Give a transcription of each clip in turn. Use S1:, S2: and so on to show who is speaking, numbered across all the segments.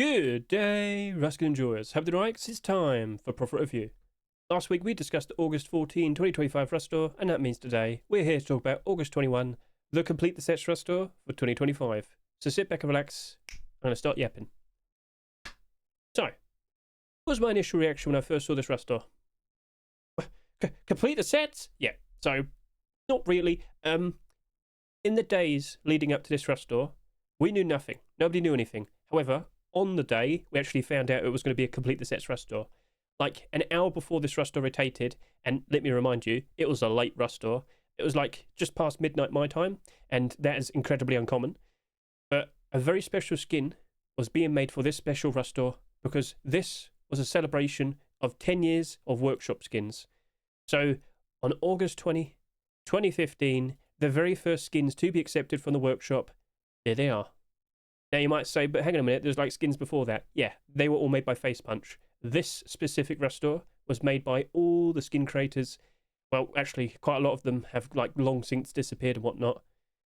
S1: Good day, Ruskin enjoyers. Have the right, it's time for Profit Review. Last week we discussed August 14, 2025 Rustore, and that means today we're here to talk about August 21, the Complete the Sets Rustore for 2025. So sit back and relax. I'm going to start yapping. So, what was my initial reaction when I first saw this Rustore? Complete the sets? Yeah, so not really. In the days leading up to this Rustore, we knew nothing. Nobody knew anything. However, on the day, we actually found out it was going to be a Complete the Sets Rustore. Like an hour before this Rustore rotated, and let me remind you, it was a late Rustore. It was like just past midnight my time, and that is incredibly uncommon. But a very special skin was being made for this special Rustore because this was a celebration of 10 years of workshop skins. So on August 20, 2015, the very first skins to be accepted from the workshop, there they are. Now you might say, but hang on a minute, there's like skins before that. Yeah, they were all made by Face Punch. This specific Rustore was made by all the skin creators. Well, actually, quite a lot of them have like long since disappeared and whatnot.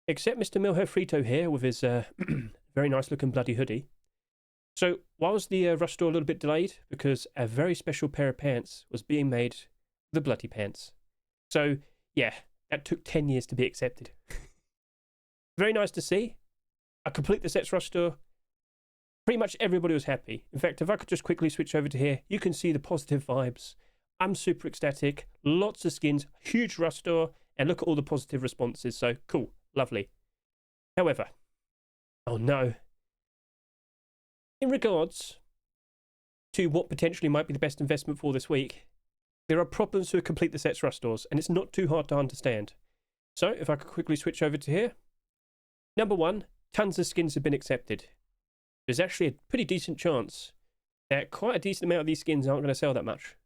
S1: Except Mr. Milho Frito here with his very nice looking bloody hoodie. So, why was the Rustore a little bit delayed? Because a very special pair of pants was being made, the bloody pants. So, yeah, that took 10 years to be accepted. Very nice to see. I complete the sets Rustore. Pretty much everybody was happy. In fact, if I could just quickly switch over to here, you can see the positive vibes. I'm super ecstatic. Lots of skins, huge Rustore, and look at all the positive responses. So cool, lovely. However, oh no. In regards to what potentially might be the best investment for this week, there are problems with complete the sets Rustores, and it's not too hard to understand. So if I could quickly switch over to here. Number one, tons of skins have been accepted. There's actually a pretty decent chance that quite a decent amount of these skins aren't going to sell that much.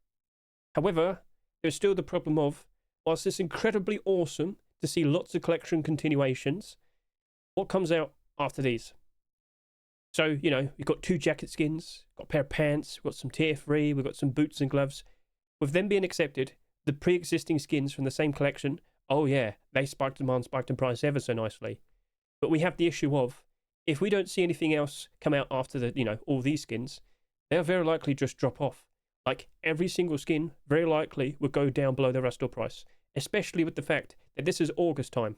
S1: However, there's still the problem of, whilst it's incredibly awesome to see lots of collection continuations, what comes out after these? So, you know, we've got 2 jacket skins, got a pair of pants, we've got some tier 3, we've got some boots and gloves. With them being accepted, the pre-existing skins from the same collection, oh yeah, they spiked demand, spiked in price ever so nicely. But we have the issue of, if we don't see anything else come out after the, you know, all these skins, they'll very likely just drop off. Like every single skin very likely would go down below the Rustore price, especially with the fact that this is August time.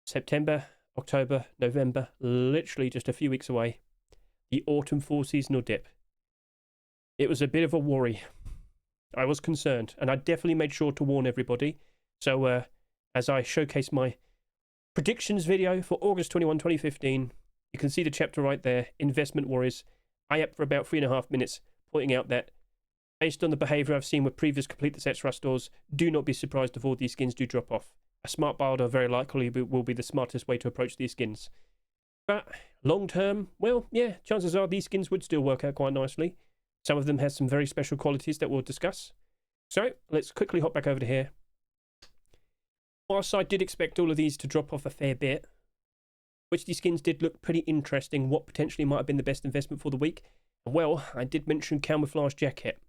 S1: September, October, November, literally just a few weeks away. The autumn fall seasonal dip. It was a bit of a worry. I was concerned, and I definitely made sure to warn everybody. So as I showcase my predictions video for August 21, 2015. You can see the chapter right there, Investment Worries. I yapped for about 3.5 minutes, pointing out that based on the behaviour I've seen with previous Complete the Sets Rustores, do not be surprised if all these skins do drop off. A smart builder very likely will be the smartest way to approach these skins. But long term, well, yeah, chances are these skins would still work out quite nicely. Some of them have some very special qualities that we'll discuss. So let's quickly hop back over to here. Whilst I did expect all of these to drop off a fair bit, which these skins did look pretty interesting, what potentially might have been the best investment for the week, well, I did mention camouflage jacket.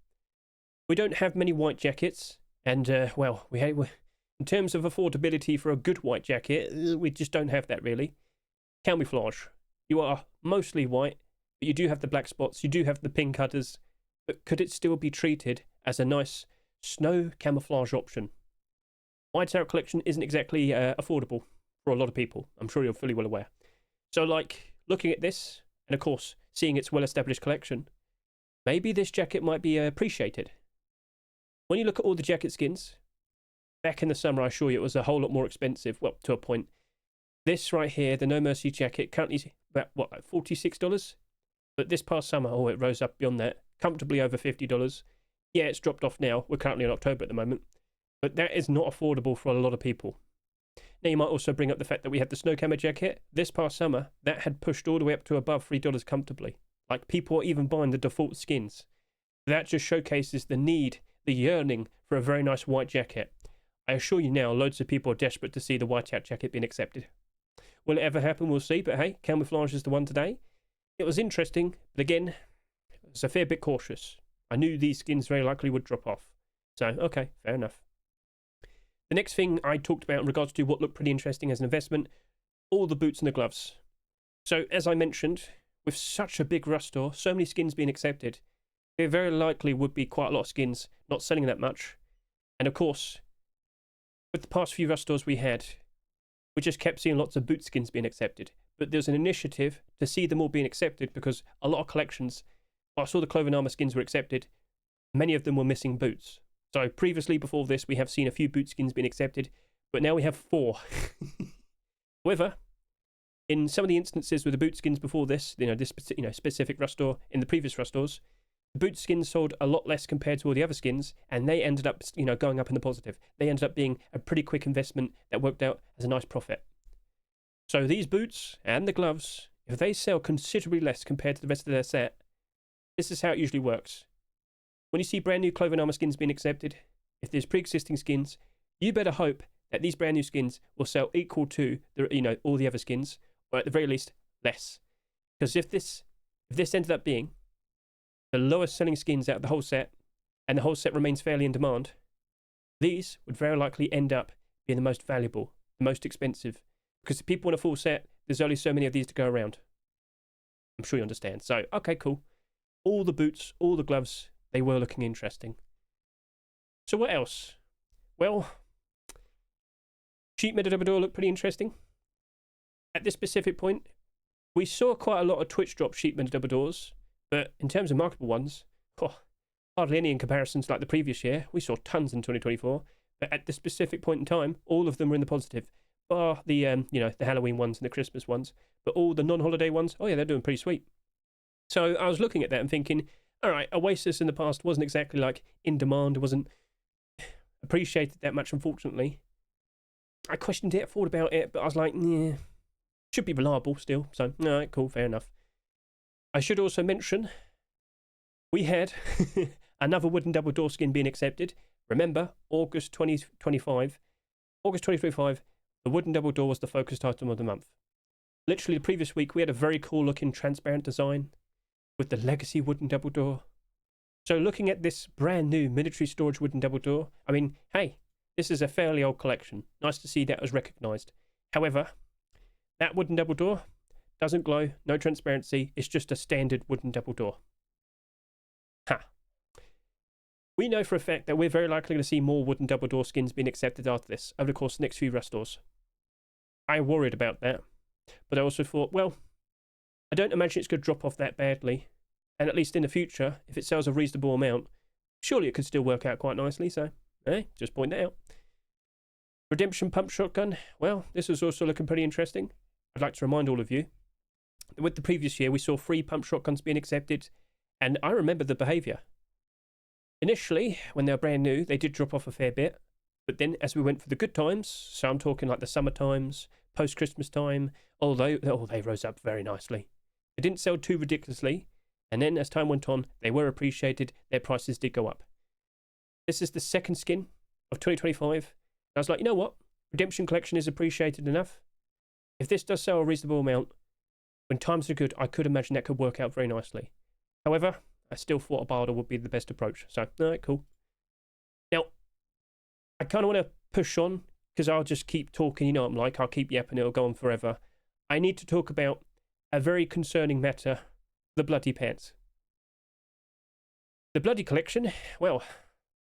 S1: We don't have many white jackets, and well, in terms of affordability for a good white jacket, we just don't have that really. Camouflage. You are mostly white, but you do have the black spots, you do have the pin cutters, but could it still be treated as a nice snow camouflage option? Whiteout collection isn't exactly affordable for a lot of people. I'm sure you're fully well aware. So like, looking at this, and of course, seeing its well-established collection, maybe this jacket might be appreciated. When you look at all the jacket skins, back in the summer, I assure you it was a whole lot more expensive, well, to a point. This right here, the No Mercy jacket, currently about, what, like $46? But this past summer, oh, it rose up beyond that, comfortably over $50. Yeah, it's dropped off now. We're currently in October at the moment. But that is not affordable for a lot of people. Now, you might also bring up the fact that we had the snow camo jacket. This past summer, that had pushed all the way up to above $3 comfortably. Like, people are even buying the default skins. That just showcases the need, the yearning for a very nice white jacket. I assure you now, loads of people are desperate to see the whiteout jacket being accepted. Will it ever happen? We'll see. But hey, camouflage is the one today. It was interesting, but again, I was a fair bit cautious. I knew these skins very likely would drop off. So, okay, fair enough. The next thing I talked about in regards to what looked pretty interesting as an investment, all the boots and the gloves. So, as I mentioned, with such a big rush store, so many skins being accepted, there very likely would be quite a lot of skins not selling that much. And of course, with the past few rush stores we had, we just kept seeing lots of boot skins being accepted. But there's an initiative to see them all being accepted because a lot of collections, whilst all the clothing armor skins were accepted, many of them were missing boots. So previously, before this, we have seen a few boot skins being accepted, but now we have 4. However, in some of the instances with the boot skins before this, this specific rush store, in the previous rush stores, the boot skins sold a lot less compared to all the other skins, and they ended up, going up in the positive. They ended up being a pretty quick investment that worked out as a nice profit. So these boots and the gloves, if they sell considerably less compared to the rest of their set, this is how it usually works. When you see brand new clothing armor skins being accepted, if there's pre-existing skins, you better hope that these brand new skins will sell equal to all the other skins, or at the very least less. Because if this ended up being the lowest selling skins out of the whole set, and the whole set remains fairly in demand, these would very likely end up being the most valuable, the most expensive. Because if people want a full set, there's only so many of these to go around. I'm sure you understand. So, okay, cool. All the boots, all the gloves, they were looking interesting. So what else? Well, Sheep Metadobador looked pretty interesting. At this specific point, we saw quite a lot of Twitch drop Sheep Metadobadors, but in terms of marketable ones, hardly any in comparisons like the previous year. We saw tons in 2024, but at this specific point in time, all of them were in the positive. Bar the the Halloween ones and the Christmas ones, but all the non-holiday ones, oh yeah, they're doing pretty sweet. So I was looking at that and thinking, all right, Oasis in the past wasn't exactly like in demand, wasn't appreciated that much, unfortunately. I questioned it, thought about it, but I was like, yeah, should be reliable still. So, all right, cool, fair enough. I should also mention, we had another wooden double door skin being accepted. Remember, August 2025, the wooden double door was the focused item of the month. Literally the previous week, we had a very cool looking transparent design with the legacy wooden double door. So looking at this brand new military storage wooden double door, I mean, hey, this is a fairly old collection. Nice to see that was recognised. However, that wooden double door doesn't glow, no transparency, it's just a standard wooden double door. We know for a fact that we're very likely going to see more wooden double door skins being accepted after this, over the course of the next few rush stores. I worried about that, but I also thought, well, I don't imagine it's going to drop off that badly, and at least in the future, if it sells a reasonable amount, surely it could still work out quite nicely, so, just point that out. Redemption Pump Shotgun, well, this is also looking pretty interesting. I'd like to remind all of you, that with the previous year, we saw 3 pump shotguns being accepted, and I remember the behaviour. Initially, when they were brand new, they did drop off a fair bit, but then as we went for the good times, so I'm talking like the summer times, post-Christmas time, they rose up very nicely. They didn't sell too ridiculously, and then as time went on, they were appreciated, their prices did go up. This is the second skin of 2025, and I was like, you know what? Redemption Collection is appreciated enough. If this does sell a reasonable amount, when times are good, I could imagine that could work out very nicely. However, I still thought a barter would be the best approach. So, alright, cool. Now, I kind of want to push on, because I'll just keep talking, you know what I'm like, I'll keep yapping, it'll go on forever. I need to talk about a very concerning matter, the bloody pants. The bloody collection, well,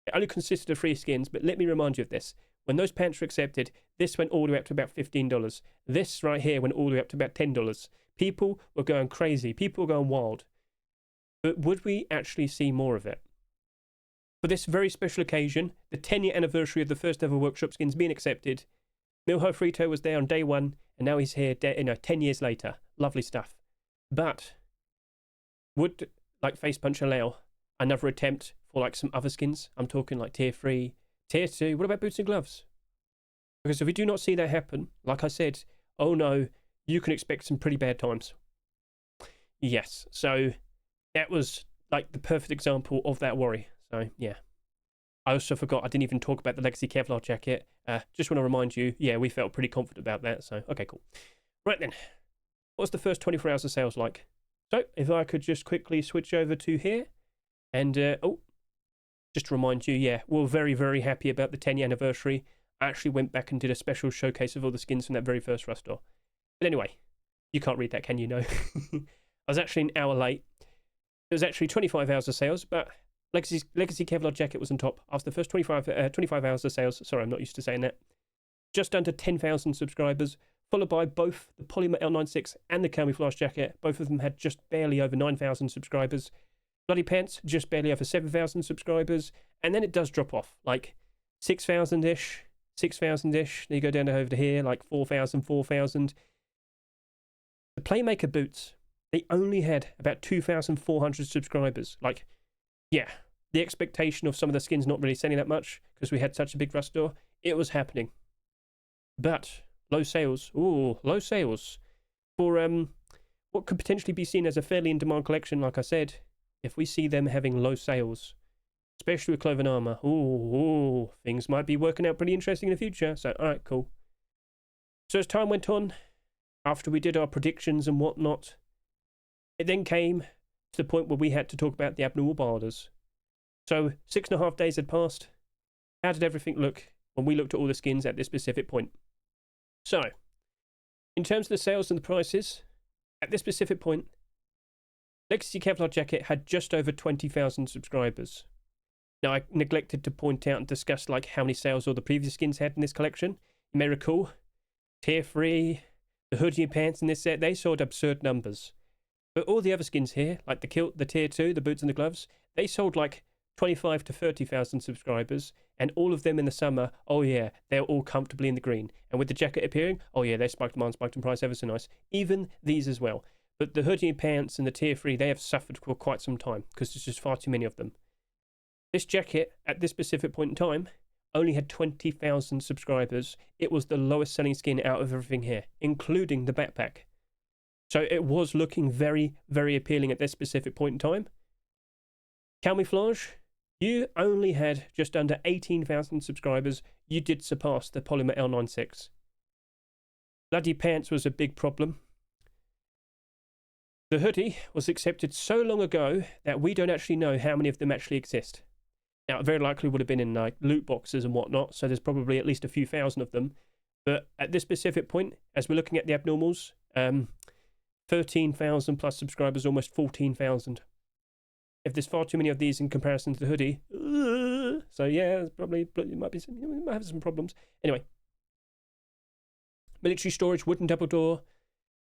S1: it only consisted of 3 skins, but let me remind you of this. When those pants were accepted, this went all the way up to about $15. This right here went all the way up to about $10. People were going crazy. People were going wild. But would we actually see more of it? For this very special occasion, the 10-year anniversary of the first ever workshop skins being accepted, Milho Frito was there on day 1, and now he's here 10 years later. Lovely stuff. But would, like Face Punch, allow another attempt for like some other skins? I'm talking like tier 3, tier 2. What about boots and gloves? Because if we do not see that happen, like I said, oh no, you can expect some pretty bad times. Yes, so that was like the perfect example of that worry. So yeah. I also forgot I didn't even talk about the Legacy Kevlar jacket. Just want to remind you, yeah, we felt pretty confident about that. So, okay, cool. Right then, what's the first 24 hours of sales like? So, if I could just quickly switch over to here. And, just to remind you, yeah, we're very, very happy about the 10-year anniversary. I actually went back and did a special showcase of all the skins from that very first rush store. But anyway, you can't read that, can you? No. I was actually an hour late. It was actually 25 hours of sales, but Legacy Kevlar jacket was on top. After the first 25 hours of sales, sorry, I'm not used to saying that, just under 10,000 subscribers, followed by both the Polymer L96 and the Camouflage jacket. Both of them had just barely over 9,000 subscribers. Bloody Pants, just barely over 7,000 subscribers. And then it does drop off, like 6,000-ish, 6,000-ish. Then you go down over to here, like 4,000, 4,000. The Playmaker boots, they only had about 2,400 subscribers. Like, yeah, the expectation of some of the skins not really selling that much because we had such a big rush door, it was happening. But low sales, low sales for what could potentially be seen as a fairly in-demand collection. Like I said, if we see them having low sales, especially with cloven armor, things might be working out pretty interesting in the future. So, all right, cool. So as time went on, after we did our predictions and whatnot, it then came to the point where we had to talk about the abnormal barders. So 6.5 days had passed. How did everything look when we looked at all the skins at this specific point? So, in terms of the sales and the prices, at this specific point, Legacy Kevlar jacket had just over 20,000 subscribers. Now, I neglected to point out and discuss like how many sales all the previous skins had in this collection. You may recall, Tier 3, the hoodie and pants in this set, they sold absurd numbers. But all the other skins here, like the kilt, the Tier 2, the boots and the gloves, they sold like 25 to 30,000 subscribers, and all of them in the summer, oh yeah, they're all comfortably in the green. And with the jacket appearing, oh yeah, they spiked demand, spiked in price ever so nice. Even these as well. But the hoodie and pants and the Tier 3, they have suffered for quite some time because there's just far too many of them. This jacket, at this specific point in time, only had 20,000 subscribers. It was the lowest selling skin out of everything here, including the backpack. So it was looking very, very appealing at this specific point in time. Camouflage, you only had just under 18,000 subscribers. You did surpass the Polymer L96. Bloody Pants was a big problem. The hoodie was accepted so long ago that we don't actually know how many of them actually exist. Now, it very likely would have been in like loot boxes and whatnot, so there's probably at least a few thousand of them. But at this specific point, as we're looking at the abnormals, 13,000 plus subscribers, almost 14,000. If there's far too many of these in comparison to the hoodie, so yeah, it might have some problems. Anyway, military storage, wooden double door,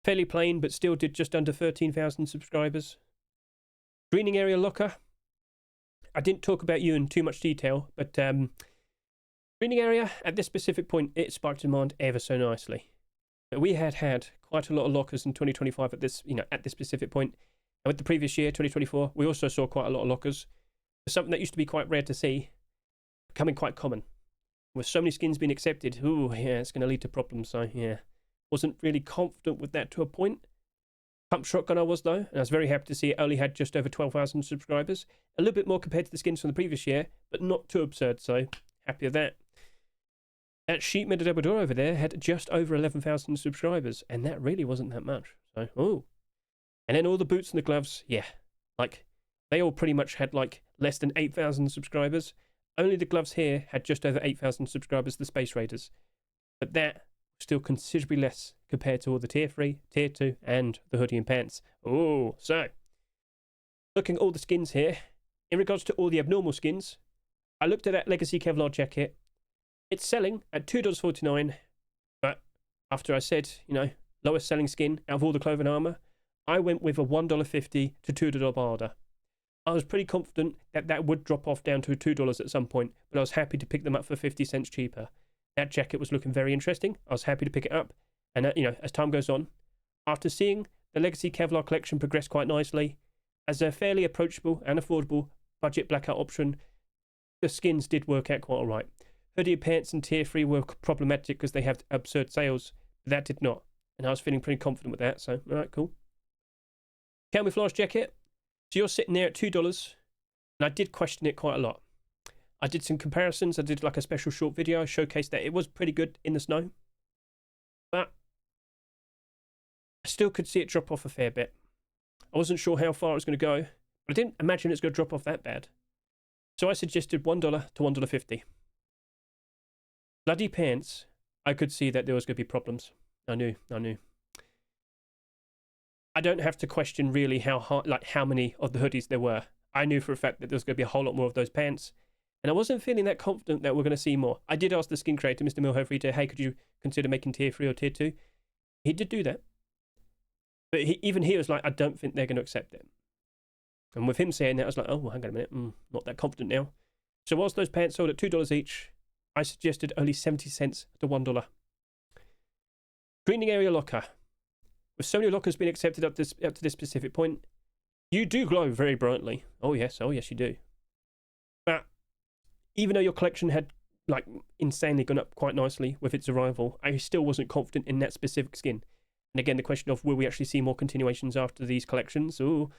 S1: fairly plain, but still did just under 13,000 subscribers. Greening area locker. I didn't talk about you in too much detail, but greening area at this specific point, it spiked demand ever so nicely. We had quite a lot of lockers in 2025 at this specific point. And with the previous year, 2024, we also saw quite a lot of lockers. Something that used to be quite rare to see, becoming quite common. With so many skins being accepted, it's going to lead to problems. So yeah, wasn't really confident with that to a point. Pump shotgun I was though, and I was very happy to see it only had just over 12,000 subscribers. A little bit more compared to the skins from the previous year, but not too absurd, so happy with that. That sheet metal double door over there had just over 11,000 subscribers, and that really wasn't that much. So, And then all the boots and the gloves, yeah, like they all pretty much had like less than 8,000 subscribers. Only the gloves here had just over 8,000 subscribers, the Space Raiders. But that was still considerably less compared to all the Tier 3, Tier 2, and the hoodie and pants. So looking at all the skins here, in regards to all the abnormal skins, I looked at that Legacy Kevlar jacket. It's selling at $2.49, but after I said, lowest selling skin out of all the cloven armor, I went with a $1.50 to $2 barter. I was pretty confident that that would drop off down to $2 at some point, but I was happy to pick them up for 50 cents cheaper. That jacket was looking very interesting. I was happy to pick it up. And, as time goes on, after seeing the Legacy Kevlar collection progress quite nicely, as a fairly approachable and affordable budget blackout option, the skins did work out quite all right. Hoodie pants and Tier 3 were problematic because they have absurd sales, but that did not. And I was feeling pretty confident with that, so, all right, cool. Camouflage jacket. So you're sitting there at $2, and I did question it quite a lot. I did some comparisons. I did like a special short video. I showcased that it was pretty good in the snow. But I still could see it drop off a fair bit. I wasn't sure how far it was going to go, but I didn't imagine it's going to drop off that bad. So I suggested $1 to $1.50. Bloody pants, I could see that there was going to be problems. I knew. I don't have to question really how hard, like how many of the hoodies there were. I knew for a fact that there was going to be a whole lot more of those pants, and I wasn't feeling that confident that we're going to see more. I did ask the skin creator, Mr. Milho, hey, could you consider making tier 3 or tier 2? He did do that. But even he was like, I don't think they're going to accept it. And with him saying that, I was like, oh, well, hang on a minute, not that confident now. So whilst those pants sold at $2 each, I suggested only 70 cents to $1. Greening area locker. With so many lockers being accepted up to this specific point, you do glow very brightly. Oh yes you do. But even though your collection had like insanely gone up quite nicely with its arrival, I still wasn't confident in that specific skin. And again, the question of will we actually see more continuations after these collections? Ooh.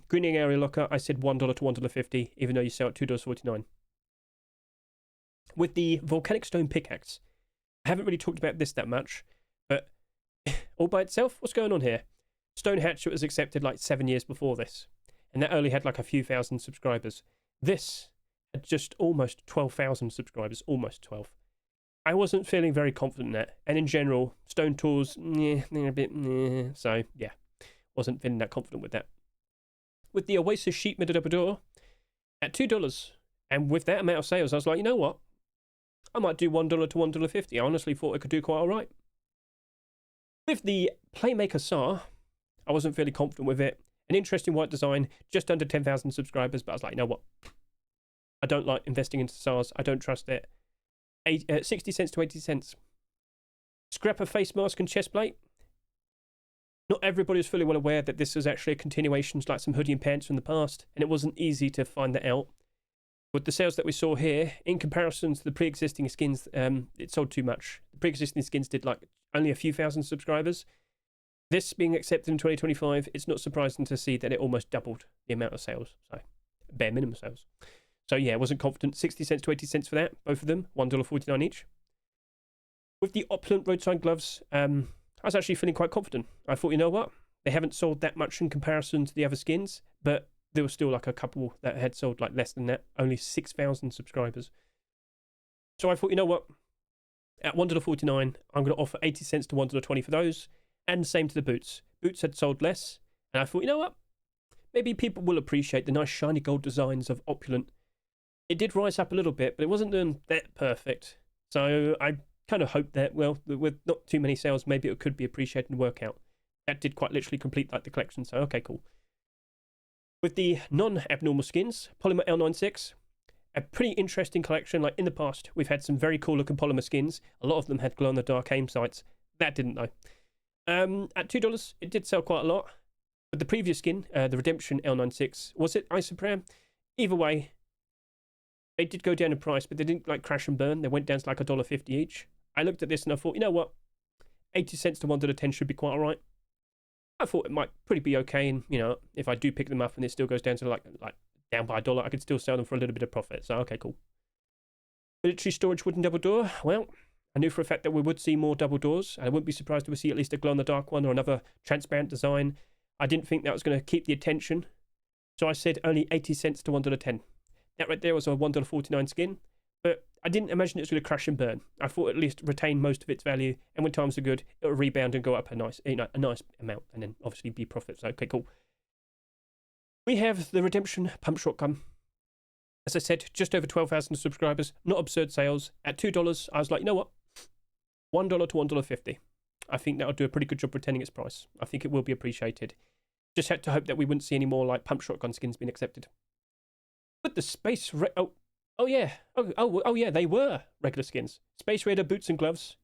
S1: Greening area locker, I said $1 to $1.50, even though you sell at $2.49. With the volcanic stone pickaxe, I haven't really talked about this that much, but all by itself, what's going on here? Stone hatchet was accepted like 7 years before this, and that only had like a few thousand subscribers. This had just almost 12,000 subscribers, almost 12. I wasn't feeling very confident in that, and in general, stone tools, they're a bit, so yeah, wasn't feeling that confident with that. With the Oasis sheet mid double door at $2, and with that amount of sales, I was like, you know what? I might do $1 to $1.50. I honestly thought I could do quite all right. With the Playmaker SAR, I wasn't fairly confident with it. An interesting white design, just under 10,000 subscribers, but I was like, you know what? I don't like investing into SARs. I don't trust it. 60 cents to 80 cents. Scrap of face mask and chest plate. Not everybody was fully well aware that this was actually a continuation to like some hoodie and pants from the past, and it wasn't easy to find that out. With the sales that we saw here, in comparison to the pre-existing skins, it sold too much. The pre-existing skins did like only a few thousand subscribers. This being accepted in 2025, it's not surprising to see that it almost doubled the amount of sales. So, bare minimum sales. So yeah, I wasn't confident. 60 cents to 80 cents for that, both of them, $1.49 each. With the opulent roadside gloves, I was actually feeling quite confident. I thought, you know what? They haven't sold that much in comparison to the other skins, but there was still like a couple that had sold like less than that, only 6,000 subscribers. So I thought, you know what? At $1.49, I'm going to offer 80 cents to $1.20 for those, and same to the boots. Boots had sold less, and I thought, you know what? Maybe people will appreciate the nice shiny gold designs of opulent. It did rise up a little bit, but it wasn't doing that perfect. So I kind of hoped that, well, with not too many sales, maybe it could be appreciated and work out. That did quite literally complete like the collection, so okay, cool. With the non-abnormal skins, Polymer L96, a pretty interesting collection. Like in the past, we've had some very cool looking polymer skins. A lot of them had glow-in-the-dark aim sights. That didn't though. At $2, it did sell quite a lot. But the previous skin, the Redemption L96, was it Isopram? Either way, they did go down in price, but they didn't like crash and burn. They went down to like $1.50 each. I looked at this and I thought, you know what? 80 cents to $1.10 should be quite all right. I thought it might pretty be okay, and you know, if I do pick them up and it still goes down to like down by $1, I could still sell them for a little bit of profit. So okay, cool. Military storage wooden double door. Well, I knew for a fact that we would see more double doors, and I wouldn't be surprised if we see at least a glow in the dark one or another transparent design. I didn't think that was going to keep the attention, so I said only 80 cents to $1.10. That right there was a $1.49 skin, but I didn't imagine it was going to crash and burn. I thought at least retain most of its value, and when times are good, it'll rebound and go up a nice amount, and then obviously be profits. Okay, cool. We have the Redemption pump shotgun. As I said, just over 12,000 subscribers, not absurd sales. At $2, I was like, you know what? $1 to $1.50. I think that'll do a pretty good job retaining its price. I think it will be appreciated. Just had to hope that we wouldn't see any more like pump shotgun skins being accepted. But the Space Oh yeah, they were regular skins. Space Raider boots and gloves.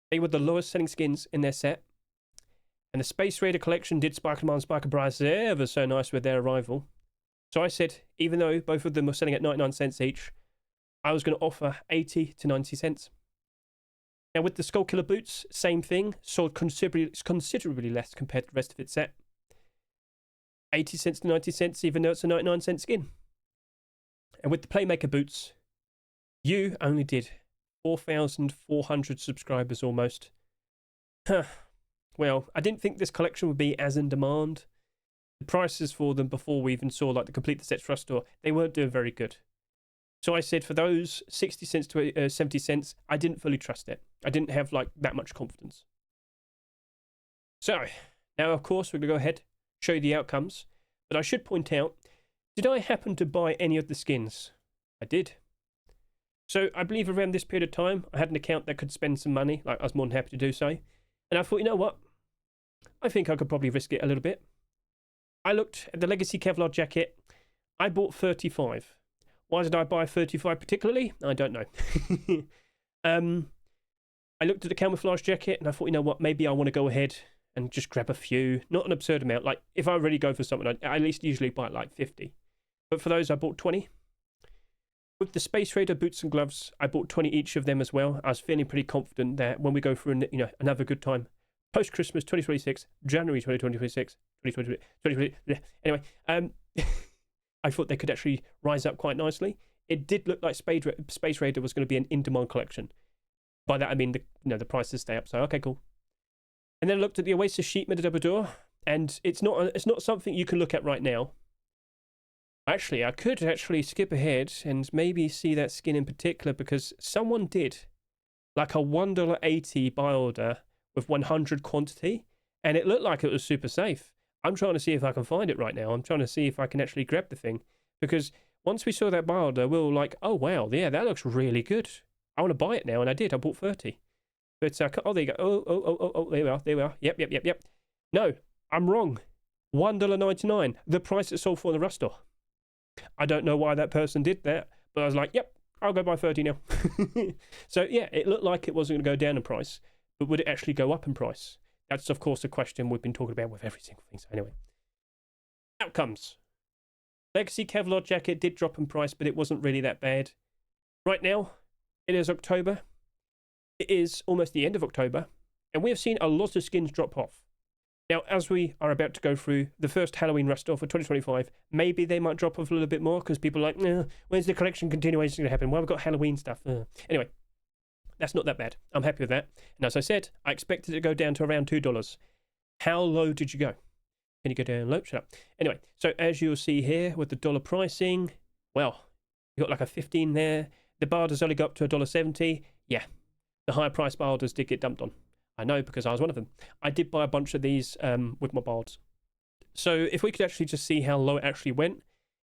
S1: They were the lowest selling skins in their set. And the Space Raider collection did spike them on Spiker Price ever so nice with their arrival. So I said, even though both of them were selling at 99 cents each, I was going to offer 80 to 90 cents. Now with the Skull Killer boots, same thing, sold considerably less compared to the rest of its set. 80 cents to 90 cents, even though it's a 99-cent skin. And with the Playmaker boots, you only did 4,400 subscribers almost. Huh. Well, I didn't think this collection would be as in demand. The prices for them before we even saw like the complete the sets for us store, they weren't doing very good. So I said for those 60 cents to 70 cents, I didn't fully trust it. I didn't have like that much confidence. So Now, of course, we're going to go ahead, show you the outcomes. But I should point out, did I happen to buy any of the skins? I did. So I believe around this period of time, I had an account that could spend some money. Like, I was more than happy to do so. And I thought, you know what? I think I could probably risk it a little bit. I looked at the Legacy Kevlar jacket. I bought 35. Why did I buy 35 particularly? I don't know. I looked at the camouflage jacket and I thought, you know what? Maybe I want to go ahead and just grab a few. Not an absurd amount. Like, if I really go for something, I at least usually buy like 50. But for those, I bought 20. With the Space Raider boots and gloves, I bought 20 each of them as well. I was feeling pretty confident that when we go through, another good time, post-Christmas 2026, January 2026, 2020, anyway, I thought they could actually rise up quite nicely. It did look like Space Raider was going to be an in-demand collection. By that I mean the prices stay up. So okay, cool. And then I looked at the Oasis sheet metal double door, and it's not something you can look at right now. Actually, I could actually skip ahead and maybe see that skin in particular, because someone did like a $1.80 buy order with 100 quantity, and it looked like it was super safe. I'm trying to see if I can find it right now. I'm trying to see if I can actually grab the thing, because once we saw that buy order, we were like, oh wow, yeah, that looks really good. I want to buy it now, and I did. I bought 30. But oh, there you go. Oh, there we are. Yep. No, I'm wrong. $1.99, the price it sold for in the Rust store. I don't know why that person did that, but I was like, yep, I'll go buy 30 now. So yeah, it looked like it wasn't going to go down in price, but would it actually go up in price? That's, of course, a question we've been talking about with every single thing. So anyway, outcomes. Legacy Kevlar jacket did drop in price, but it wasn't really that bad. Right now, it is October. It is almost the end of October, and we have seen a lot of skins drop off. Now, as we are about to go through the first Halloween Rust store for 2025, maybe they might drop off a little bit more, because people are like, when's the collection continuation going to happen? Well, we've got Halloween stuff. Anyway, that's not that bad. I'm happy with that. And as I said, I expected it to go down to around $2. How low did you go? Can you go down low? Shut up. Anyway, so as you'll see here with the dollar pricing, well, you got like a 15 there. The barders only got up to $1.70. Yeah, the higher price barders did get dumped on. I know, because I was one of them. I did buy a bunch of these with my bards. So if we could actually just see how low it actually went,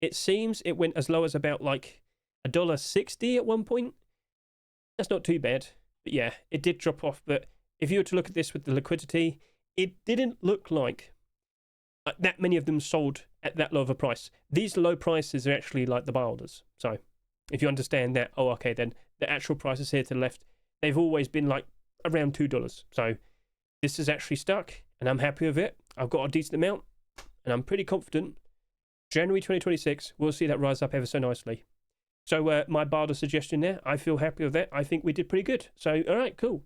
S1: it seems it went as low as about like $1.60 at one point. That's not too bad. But yeah, it did drop off. But if you were to look at this with the liquidity, it didn't look like that many of them sold at that low of a price. These low prices are actually like the buy orders. So if you understand that, oh, okay, then the actual prices here to the left, they've always been like around $2. So this is actually stuck, and I'm happy with it. I've got a decent amount, and I'm pretty confident January 2026 we'll see that rise up ever so nicely. So my barter suggestion there, I feel happy with that. I think we did pretty good. So all right, cool.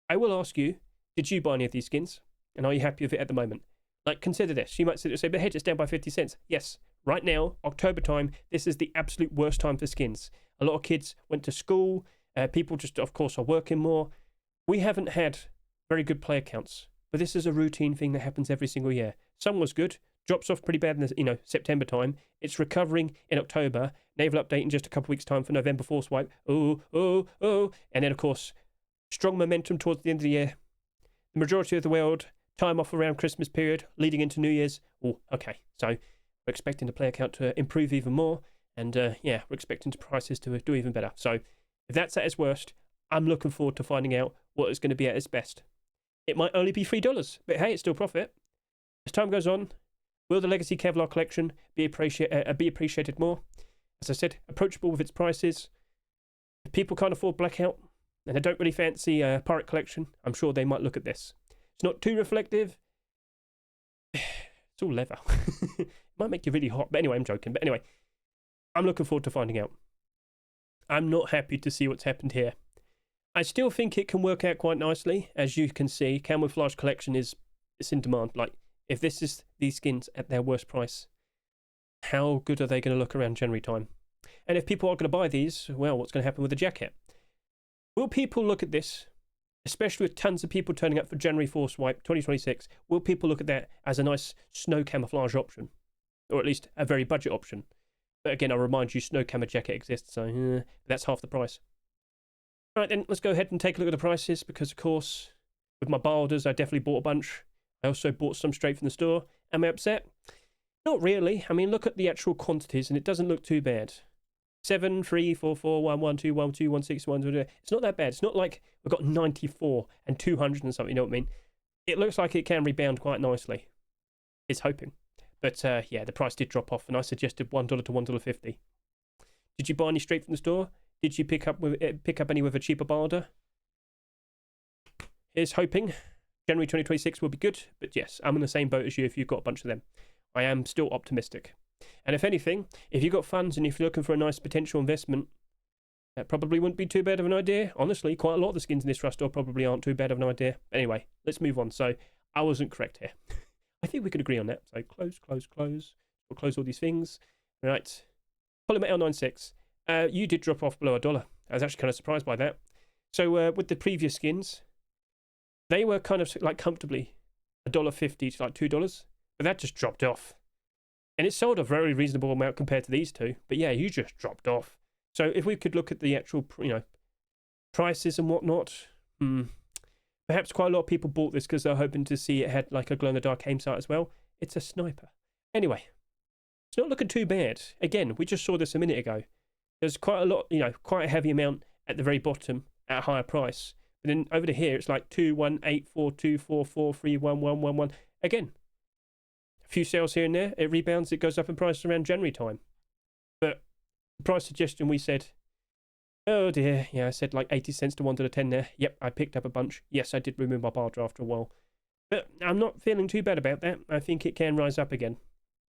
S1: I will ask you, did you buy any of these skins, and are you happy with it at the moment? Like, consider this. You might sit there and say, but Hedge, it's down by 50 cents. Yes, right now, October time, this is the absolute worst time for skins. A lot of kids went to school. People just, of course, are working more. We haven't had very good player counts, but this is a routine thing that happens every single year. Some was good, drops off pretty bad in the, September time. It's recovering in October. Naval update in just a couple of weeks' time for November Force Wipe. And then, of course, strong momentum towards the end of the year. The majority of the world, time off around Christmas period, leading into New Year's. Oh, okay. So we're expecting the player count to improve even more. And, we're expecting the prices to do even better. So if that's at its worst, I'm looking forward to finding out what it's going to be at its best. It might only be $3, but hey, it's still profit. As time goes on, will the Legacy Kevlar collection be appreciated more? As I said, approachable with its prices. If people can't afford Blackout and they don't really fancy a Pirate collection, I'm sure they might look at this. It's not too reflective. It's all leather. It might make you really hot, but anyway, I'm joking. But anyway, I'm looking forward to finding out. I'm not happy to see what's happened here. I still think it can work out quite nicely. As you can see, Camouflage collection it's in demand. Like, if this is these skins at their worst price, how good are they going to look around January time? And if people are going to buy these, well, what's going to happen with the jacket? Will people look at this, especially with tons of people turning up for January Force Wipe 2026, will people look at that as a nice snow camouflage option? Or at least a very budget option? But again, I'll remind you, snow camo jacket exists, so that's half the price. All right, then, let's go ahead and take a look at the prices, because, of course, with my buy orders, I definitely bought a bunch. I also bought some straight from the store. Am I upset? Not really. I mean, look at the actual quantities, and it doesn't look too bad. 7, 3, 4, 4, 1, 1, 2, 1, 2, 1, 6, 1, 2, 2. It's not that bad. It's not like we've got 94 and 200 and something, you know what I mean? It looks like it can rebound quite nicely. It's hoping. But yeah, the price did drop off, and I suggested $1 to $1.50. Did you buy any straight from the store? Did you pick up any with a cheaper barter? Here's hoping. January 2026 will be good, but yes, I'm in the same boat as you if you've got a bunch of them. I am still optimistic. And if anything, if you've got funds and if you're looking for a nice potential investment, that probably wouldn't be too bad of an idea. Honestly, quite a lot of the skins in this Rust store probably aren't too bad of an idea. Anyway, let's move on. So I wasn't correct here. I think we could agree on that. So close. We'll close all these things. Right. Polymer L96. You did drop off below $1. I was actually kind of surprised by that. So with the previous skins, they were kind of like comfortably $1.50 to like $2, but that just dropped off. And it sold a very reasonable amount compared to these two. But yeah, you just dropped off. So if we could look at the actual, prices and whatnot, perhaps quite a lot of people bought this because they're hoping to see it had like a glow-in-the-dark aim sight as well. It's a sniper. Anyway, it's not looking too bad. Again, we just saw this a minute ago. There's quite a lot, quite a heavy amount at the very bottom at a higher price. But then over to here, it's like 2, 1, 8, 4, 2, 4, 4, 3, 1, 1, 1, 1. Again, a few sales here and there. It rebounds. It goes up in price around January time. But the price suggestion we said, oh dear, yeah, I said like 80 cents to $1 to $10 there. Yep, I picked up a bunch. Yes, I did remove my barter after a while. But I'm not feeling too bad about that. I think it can rise up again.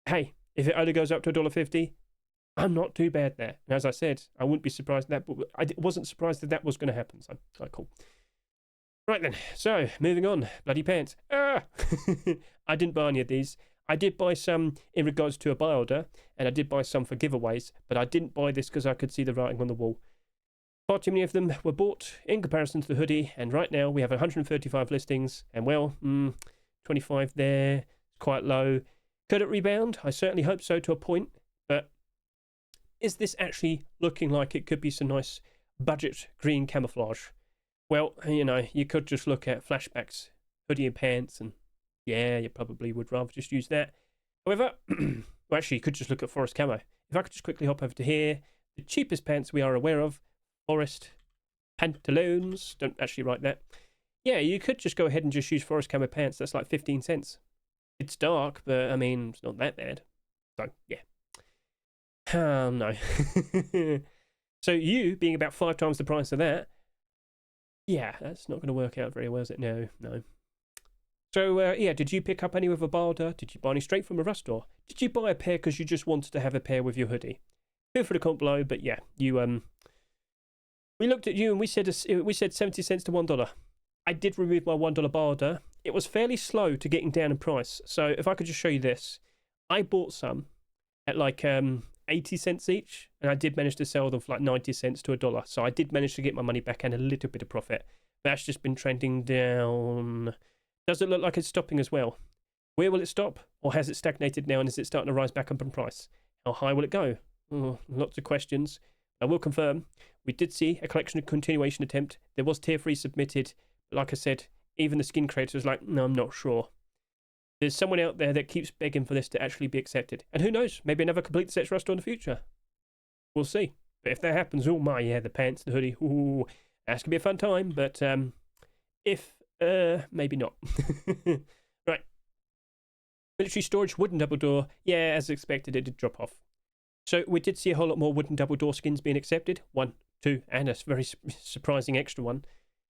S1: Hey, if it only goes up to $1.50, I'm not too bad there. And as I said, I wouldn't be surprised at that, but I wasn't surprised that was going to happen. So, cool. Right then, so moving on. Bloody pants. Ah! I didn't buy any of these. I did buy some in regards to a buy order, and I did buy some for giveaways, but I didn't buy this because I could see the writing on the wall. Far too many of them were bought in comparison to the hoodie, and right now we have 135 listings, and well, 25 there, it's quite low. Could it rebound? I certainly hope so to a point, but is this actually looking like it could be some nice budget green camouflage? Well, you could just look at Flashback's hoodie and pants, and yeah, you probably would rather just use that. However, well, actually, you could just look at Forest Camo. If I could just quickly hop over to here, the cheapest pants we are aware of, Forest Pantaloons. Don't actually write that. Yeah, you could just go ahead and just use Forest Camo pants. That's like 15 cents. It's dark, but I mean, it's not that bad. So, yeah. No. So you being about 5 times the price of that, yeah, that's not going to work out very well, is it? No. So, yeah, did you pick up any with a barter? Did you buy any straight from a Rust store? Did you buy a pair because you just wanted to have a pair with your hoodie? Feel free to comment below, but yeah, we looked at you and we said 70 cents to $1. I did remove my $1 barter. It was fairly slow to getting down in price. So if I could just show you this, I bought some at like 80 cents each, and I did manage to sell them for like 90 cents to $1. So I did manage to get my money back and a little bit of profit. That's just been trending down. Does it look like it's stopping as well? Where will it stop? Or has it stagnated now and is it starting to rise back up in price? How high will it go? Lots of questions. I will confirm, we did see a collection of continuation attempt. There was tier 3 submitted. But like I said, even the skin creator was like, no, I'm not sure. There's someone out there that keeps begging for this to actually be accepted. And who knows, maybe another complete sets Rust in the future. We'll see. But if that happens, oh my, yeah, the pants, the hoodie, ooh, that's going to be a fun time. But if, maybe not. Right. Military storage, wooden double door. Yeah, as expected, it did drop off. So we did see a whole lot more wooden double door skins being accepted. 1, 2, and a very surprising extra one.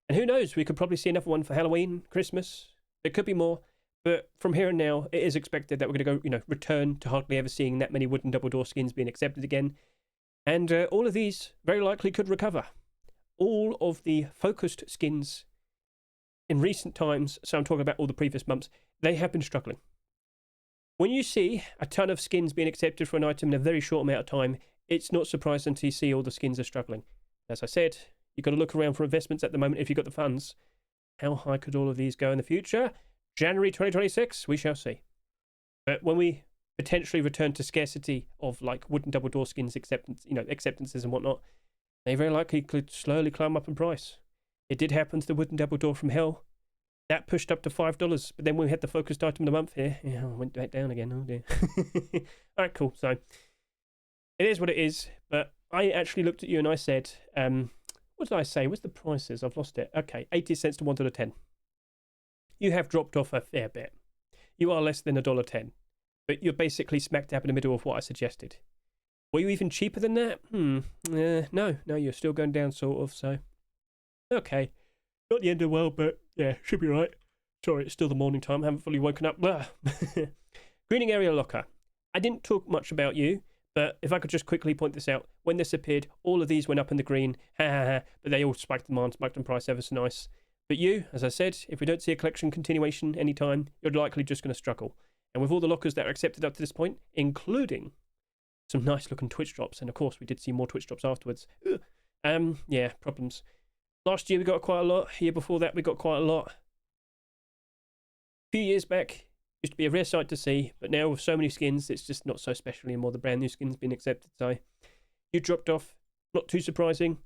S1: And who knows, we could probably see another one for Halloween, Christmas. There could be more. But from here and now, it is expected that we're going to go, return to hardly ever seeing that many wooden double door skins being accepted again. And all of these very likely could recover. All of the focused skins in recent times, so I'm talking about all the previous months, they have been struggling. When you see a ton of skins being accepted for an item in a very short amount of time, it's not surprising to see all the skins are struggling. As I said, you've got to look around for investments at the moment if you've got the funds. How high could all of these go in the future? January 2026, we shall see. But when we potentially return to scarcity of like wooden double door skins acceptances and whatnot, they very likely could slowly climb up in price. It did happen to the wooden double door from Hell. That pushed up to $5, but then we had the focused item of the month here. Yeah, I went back down again. Oh dear. All right, cool. So it is what it is. But I actually looked at you and I said, what did I say? What's the prices? I've lost it. Okay, 80 cents to $1.10. You have dropped off a fair bit. You are less than $1.10, but you're basically smack dab in the middle of what I suggested. Were you even cheaper than that? No, you're still going down, sort of. So, okay. Not the end of the world, but yeah, should be right. Sorry, it's still the morning time. I haven't fully woken up. Greening area locker. I didn't talk much about you, but if I could just quickly point this out. When this appeared, all of these went up in the green. But they all spiked demand, spiked in price ever so nice. But you, as I said, if we don't see a collection continuation anytime, you're likely just going to struggle. And with all the lockers that are accepted up to this point, including some nice looking Twitch drops, and of course we did see more Twitch drops afterwards. Yeah, problems. Last year we got quite a lot. Year before that we got quite a lot. A few years back, used to be a rare sight to see, but now with so many skins, it's just not so special anymore. The brand new skins being accepted. So you dropped off. Not too surprising.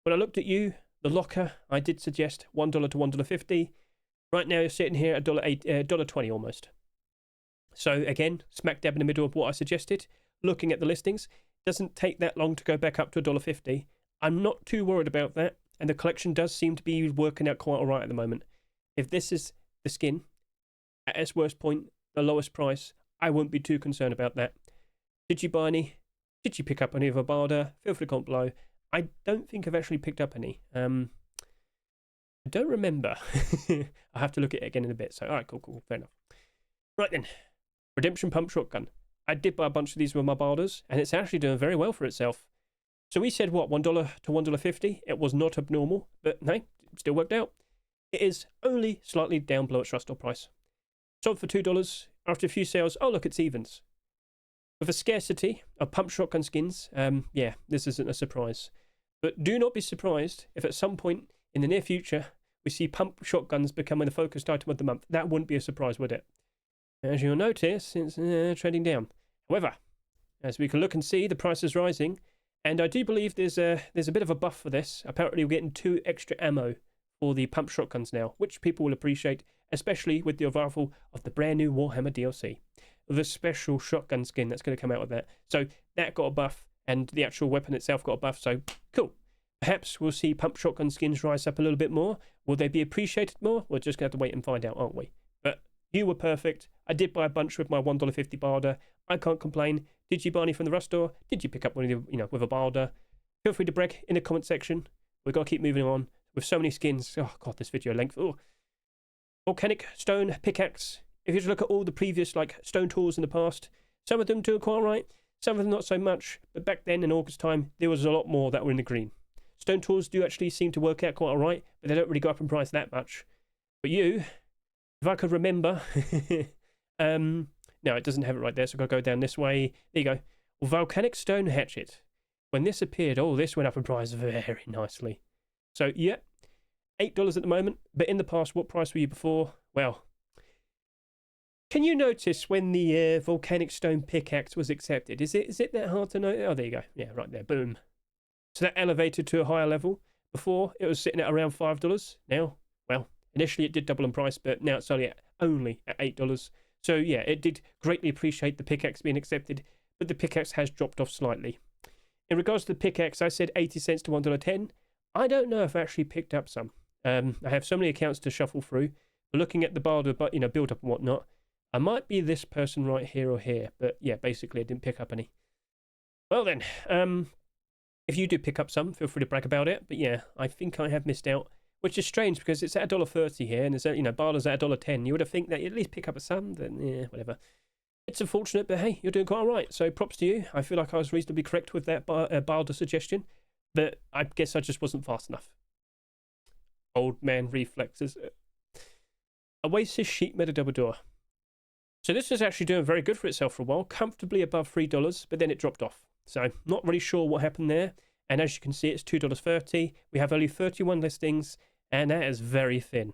S1: When I looked at you, the locker, I did suggest $1 to $1.50. Right now you're sitting here at $1.20 almost. So again, smack dab in the middle of what I suggested. Looking at the listings, doesn't take that long to go back up to $1.50. I'm not too worried about that. And the collection does seem to be working out quite all right at the moment. If this is the skin, at its worst point, the lowest price, I won't be too concerned about that. Did you buy any? Did you pick up any of a barter? Feel free to comment below. I don't think I've actually picked up any. I don't remember. I'll have to look at it again in a bit. So, all right, cool, fair enough. Right then, Redemption Pump Shotgun. I did buy a bunch of these with my barters, and it's actually doing very well for itself. So we said, what, $1 to $1.50? It was not abnormal, but no, it still worked out. It is only slightly down below its rush store price. Sold for $2. After a few sales, oh look, it's evens. With a scarcity of pump shotgun skins, yeah, this isn't a surprise. But do not be surprised if at some point in the near future, we see pump shotguns becoming the focused item of the month. That wouldn't be a surprise, would it? As you'll notice, it's trending down. However, as we can look and see, the price is rising. And I do believe there's a bit of a buff for this. Apparently we're getting 2 extra ammo for the pump shotguns now, which people will appreciate, especially with the arrival of the brand new Warhammer DLC. The special shotgun skin that's going to come out with that. So that got a buff, and the actual weapon itself got a buff, so cool. Perhaps we'll see pump shotgun skins rise up a little bit more. Will they be appreciated more? We're just going to have to wait and find out, aren't we? But you were perfect. I did buy a bunch with my $1.50 barter. I can't complain. Did you buy any from the rush store? Did you pick up one of the, with a barter? Feel free to brag in the comment section. We've got to keep moving on with so many skins. Oh god, this video length. Oh. Volcanic stone pickaxe. If you just look at all the previous stone tools in the past, some of them do quite right, some of them not so much. But back then in August time, there was a lot more that were in the green. Stone tools do actually seem to work out quite all right, but they don't really go up in price that much. But you, if I could remember, no, it doesn't have it right there, so I've got to go down this way. There you go. Well, volcanic stone hatchet. When this appeared, oh, this went up in price very nicely. So, yeah, $8 at the moment. But in the past, what price were you before? Well, can you notice when the volcanic stone pickaxe was accepted? Is it that hard to know? Oh, there you go. Yeah, right there. Boom. So that elevated to a higher level. Before, it was sitting at around $5. Now, well, initially it did double in price, but now it's only at $8. So yeah, it did greatly appreciate the pickaxe being accepted, but the pickaxe has dropped off slightly. In regards to the pickaxe, I said 80 cents to $1.10. I don't know if I actually picked up some. I have so many accounts to shuffle through. But looking at the barter, build up and whatnot, I might be this person right here or here. But yeah, basically I didn't pick up any. Well then, if you do pick up some, feel free to brag about it. But yeah, I think I have missed out. Which is strange because it's at $1.30 here, and there's barter's at $1.10. You would have think that you'd at least pick up a some, then yeah, whatever. It's unfortunate, but hey, you're doing quite all right. So props to you. I feel like I was reasonably correct with that barter suggestion, but I guess I just wasn't fast enough. Old man reflexes. Oasis Sheet Metal Double Door. So this is actually doing very good for itself for a while, comfortably above $3, but then it dropped off. So not really sure what happened there. And as you can see, it's $2.30. We have only 31 listings, and that is very thin.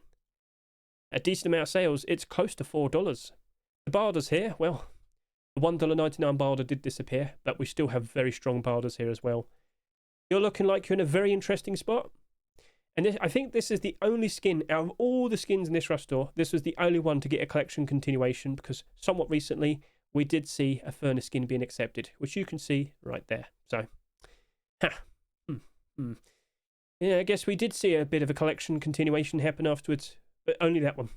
S1: A decent amount of sales, it's close to $4. The barters here, well, the $1.99 barter did disappear, but we still have very strong barters here as well. You're looking like you're in a very interesting spot. And this, I think this is the only skin out of all the skins in this Rust store. This was the only one to get a collection continuation, because somewhat recently we did see a furnace skin being accepted, which you can see right there. So, yeah, I guess we did see a bit of a collection continuation happen afterwards, but only that one.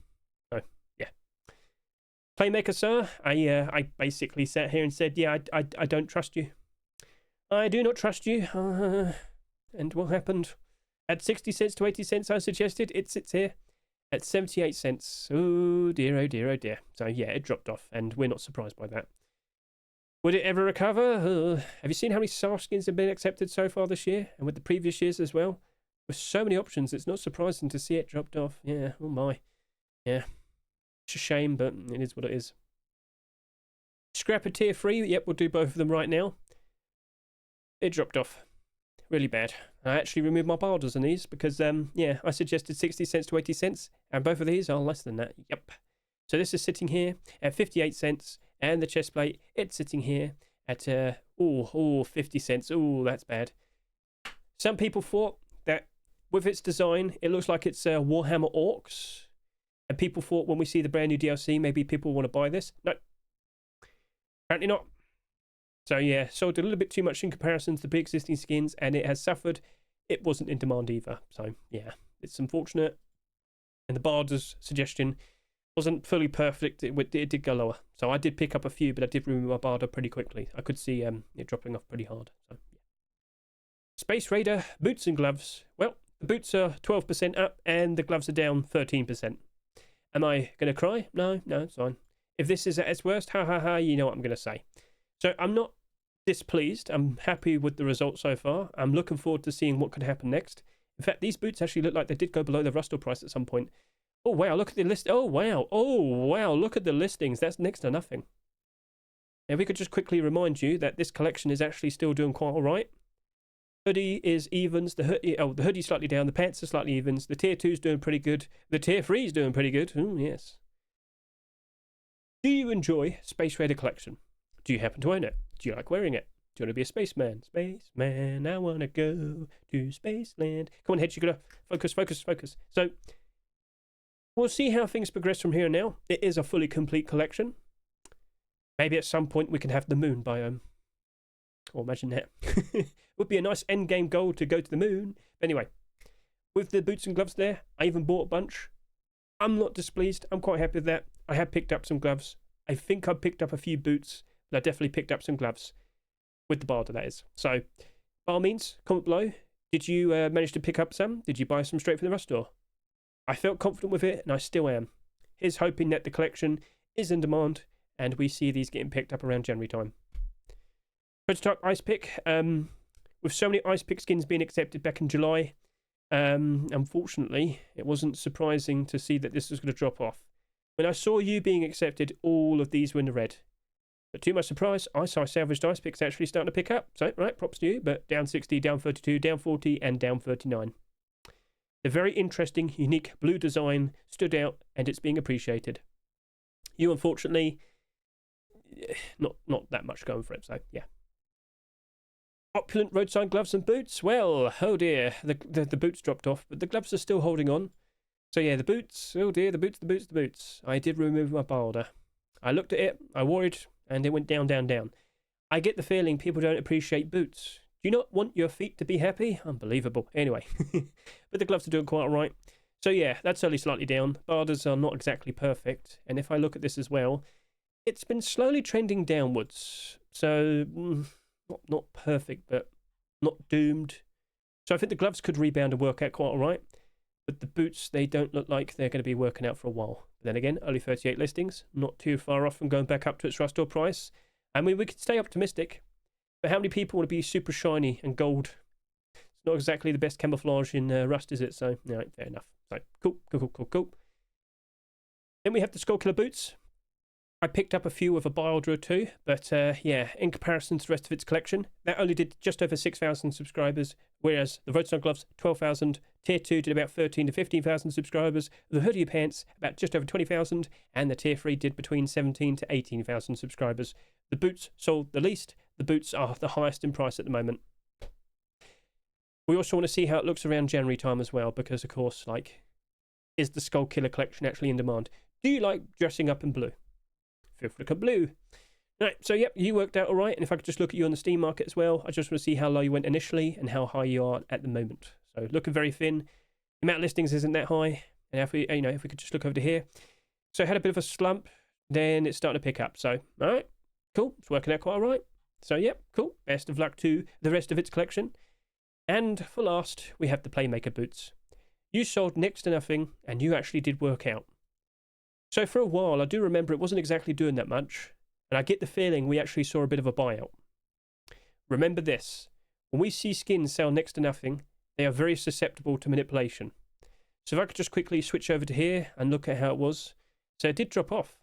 S1: So, yeah. Playmaker, sir, I basically sat here and said, yeah, I don't trust you. I do not trust you. And what happened? At 60 cents to 80 cents, I suggested, it sits here at 78 cents. Oh dear, oh dear, oh dear. So yeah, it dropped off, and we're not surprised by that. Would it ever recover? Have you seen how many soft skins have been accepted so far this year, and with the previous years as well? With so many options, it's not surprising to see it dropped off. Yeah, oh my. Yeah. It's a shame, but it is what it is. Scrap a tier 3. Yep, we'll do both of them right now. It dropped off. Really bad. I actually removed my borders on these because, yeah, I suggested 60 cents to 80 cents, and both of these are less than that. Yep. So this is sitting here at 58 cents, and the chest plate, it's sitting here at, 50 cents. Oh, that's bad. Some people thought that with its design, it looks like it's Warhammer Orcs, and people thought when we see the brand new DLC, maybe people want to buy this. No. Apparently not. So yeah, sold a little bit too much in comparison to the pre-existing skins, and it has suffered. It wasn't in demand either. So yeah, it's unfortunate. And the Barder's suggestion wasn't fully perfect. It did go lower. So I did pick up a few, but I did remove my Barder pretty quickly. I could see it dropping off pretty hard. So yeah. Space Raider boots and gloves. Well, the boots are 12% up, and the gloves are down 13%. Am I going to cry? No, it's fine. If this is at its worst, you know what I'm going to say. So I'm not displeased. I'm happy with the result so far. I'm looking forward to seeing what could happen next. In fact, these boots actually look like they did go below the Rust store price at some point. Oh, wow, look at the list. Oh, wow, look at the listings. That's next to nothing. Now, we could just quickly remind you that this collection is actually still doing quite all right. Hoodie is evens. The hoodie's slightly down. The pants are slightly evens. The tier 2's doing pretty good. The tier 3's doing pretty good. Oh, yes. Do you enjoy Space Raider collection? Do you happen to own it? Do you like wearing it? Do you want to be a spaceman? Spaceman, I want to go to Spaceland. Come on, Hedge, you got to focus. So, we'll see how things progress from here now. It is a fully complete collection. Maybe at some point we can have the moon biome. Oh, imagine that. Would be a nice end game goal to go to the moon. But anyway, with the boots and gloves there, I even bought a bunch. I'm not displeased. I'm quite happy with that. I have picked up some gloves. I think I picked up a few boots. I definitely picked up some gloves with the Barder, that is. So, by all means, comment below. Did you manage to pick up some? Did you buy some straight from the Rust store? I felt confident with it, and I still am. Here's hoping that the collection is in demand, and we see these getting picked up around January time. Prototype Ice Pick. With so many Ice Pick skins being accepted back in July, unfortunately, it wasn't surprising to see that this was going to drop off. When I saw you being accepted, all of these were in the red. But to my surprise, I saw salvaged ice picks actually starting to pick up. So, right, props to you. But down 60, down 32, down 40, and down 39. The very interesting, unique blue design stood out, and it's being appreciated. You, unfortunately, not that much going for it. So, yeah. Opulent roadside gloves and boots. Well, oh dear, the boots dropped off, but the gloves are still holding on. So, yeah, the boots. Oh dear, the boots. I did remove my Barder. I looked at it, I wore it, and it went down. I get the feeling people don't appreciate boots. Do you not want your feet to be happy? Unbelievable. Anyway, but the gloves are doing quite all right. So yeah, that's only slightly down. Barders are not exactly perfect. And if I look at this as well, it's been slowly trending downwards. So not perfect, but not doomed. So I think the gloves could rebound and work out quite all right. But the boots, they don't look like they're going to be working out for a while. But then again, only 38 listings, not too far off from going back up to its Rust store price. I mean, we could stay optimistic, but how many people want to be super shiny and gold? It's not exactly the best camouflage in Rust, is it? So, no, fair enough. So, cool. Then we have the Skullkiller boots. I picked up a few of a Barder or two, but yeah, in comparison to the rest of its collection, that only did just over 6,000 subscribers, whereas the Roadside Gloves, 12,000, Tier 2 did about 13 to 15,000 subscribers, the Hoodie Pants, about just over 20,000, and the Tier 3 did between 17 to 18,000 subscribers. The boots sold the least. The boots are the highest in price at the moment. We also want to see how it looks around January time as well, because of course, like, is the Skull Killer collection actually in demand? Do you like dressing up in blue? Feel free to look at blue. Right, so yep, you worked out all right. And if I could just look at you on the Steam market as well, I just want to see how low you went initially and how high you are at the moment. So looking very thin. The amount of listings isn't that high. And if we, if we could just look over to here. So I had a bit of a slump, then it's starting to pick up. So, all right, cool. It's working out quite all right. So, yep, cool. Best of luck to the rest of its collection. And for last, we have the Playmaker boots. You sold next to nothing, and you actually did work out. So for a while, I do remember it wasn't exactly doing that much, and I get the feeling we actually saw a bit of a buyout. Remember this, when we see skins sell next to nothing, they are very susceptible to manipulation. So if I could just quickly switch over to here and look at how it was. So it did drop off,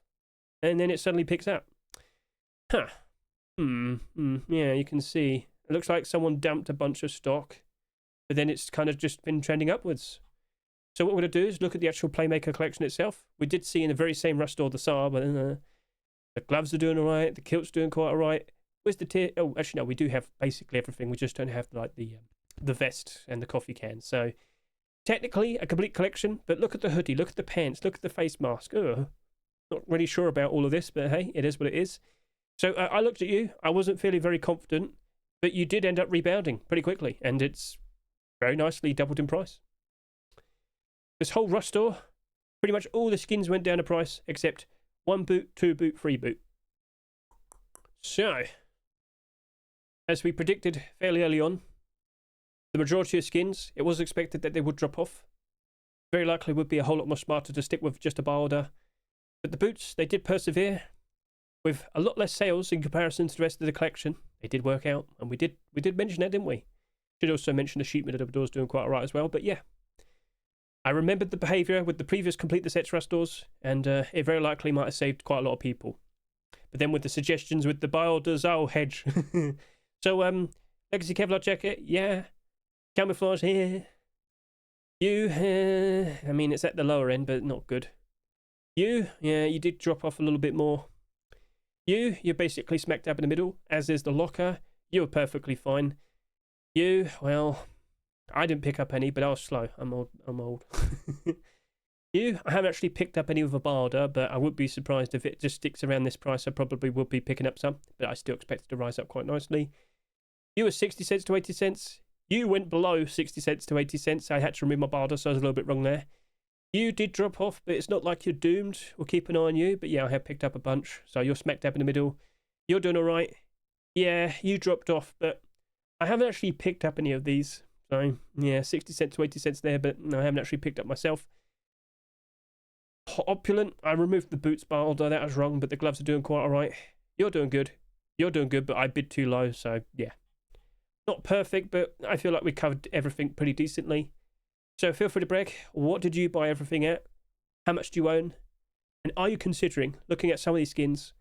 S1: and then it suddenly picks up. Huh. Yeah, you can see. It looks like someone dumped a bunch of stock, but then it's kind of just been trending upwards. So what we're going to do is look at the actual Playmaker collection itself. We did see in the very same rust store the SAR, but the gloves are doing all right, the kilt's doing quite all right. Where's the tier? Oh, actually, no, we do have basically everything. We just don't have like the vest and the coffee can. So technically a complete collection, but look at the hoodie, look at the pants, look at the face mask. Ugh. Not really sure about all of this, but hey, it is what it is. So I looked at you. I wasn't feeling very confident, but you did end up rebounding pretty quickly, and it's very nicely doubled in price. This whole rust store, pretty much all the skins went down in price except 1 boot, 2 boot, 3 boot. So, as we predicted fairly early on, the majority of skins, it was expected that they would drop off. Very likely would be a whole lot more smarter to stick with just a buy order. But the boots, they did persevere with a lot less sales in comparison to the rest of the collection. They did work out, and we did mention that, didn't we? Should also mention the sheepman at the doors doing quite alright as well, but yeah. I remembered the behaviour with the previous Complete the Sets rust doors, and it very likely might have saved quite a lot of people. But then with the suggestions with the buy orders, oh, Hedge. So, Legacy Kevlar jacket, yeah. Camouflage here. You, I mean, it's at the lower end, but not good. You, yeah, you did drop off a little bit more. You're basically smack dab in the middle, as is the locker. You're perfectly fine. You, well, I didn't pick up any, but I was slow. I'm old. I haven't actually picked up any with a buy order, but I would be surprised if it just sticks around this price. I probably would be picking up some, but I still expect it to rise up quite nicely. You were 60 cents to 80 cents. You went below 60 cents to 80 cents. I had to remove my buy order, so I was a little bit wrong there. You did drop off, but it's not like you're doomed. We'll keep an eye on you, but yeah, I have picked up a bunch, so you're smack dab in the middle. You're doing all right. Yeah, you dropped off, but I haven't actually picked up any of these. So, yeah, 60 cents to 80 cents there, but no, I haven't actually picked up myself. Opulent, I removed the boots buy order. That was wrong, but the gloves are doing quite all right. You're doing good. You're doing good, but I bid too low, so yeah. Not perfect, but I feel like we covered everything pretty decently. So feel free to brag. What did you buy everything at? How much do you own? And are you considering looking at some of these skins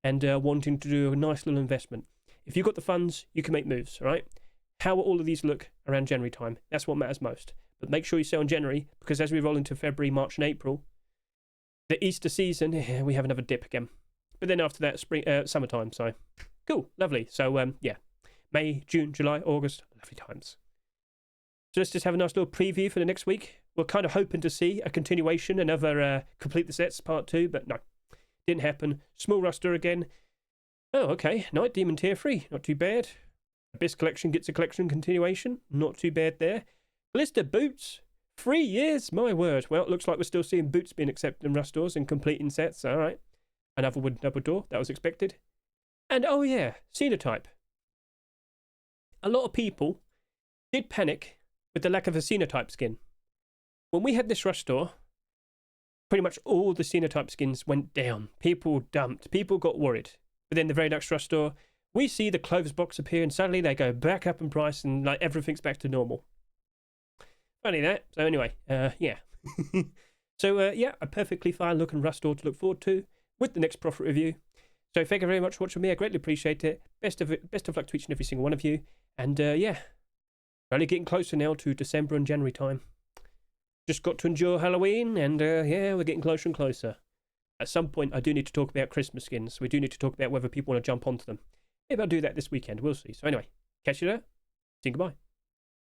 S1: and wanting to do a nice little investment? If you've got the funds, you can make moves, all right? How will all of these look around January time? That's what matters most. But make sure you sell in January, because as we roll into February, March and April, the Easter season, we have another dip again. But then after that, spring, summertime, so cool, lovely. So, yeah, May, June, July, August, lovely times. So let's just have a nice little preview for the next week. We're kind of hoping to see a continuation, another Complete the Sets part 2, but no, didn't happen. Small Ruster again. Oh, okay, Night Demon tier 3, not too bad. Abyss Collection gets a collection continuation, not too bad there. Blister Boots, 3 years, my word. Well, it looks like we're still seeing boots being accepted in rust doors and completing sets, all right. Another wooden double door, that was expected. And oh yeah, Xenotype. A lot of people did panic with the lack of a Xenotype skin. When we had this rush store, pretty much all the Xenotype skins went down. People dumped. People got worried. But then the very next rush store, we see the clothes box appear and suddenly they go back up in price and like everything's back to normal. Funny that. So anyway, yeah. So yeah, a perfectly fine looking rush store to look forward to with the next profit review. So thank you very much for watching me. I greatly appreciate it. Best of luck to each and every single one of you. And yeah. Only getting closer now to December and January time. Just got to endure Halloween, and yeah, we're getting closer and closer. At some point, I do need to talk about Christmas skins. We do need to talk about whether people want to jump onto them. Maybe I'll do that this weekend. We'll see. So anyway, catch you there. See you, goodbye.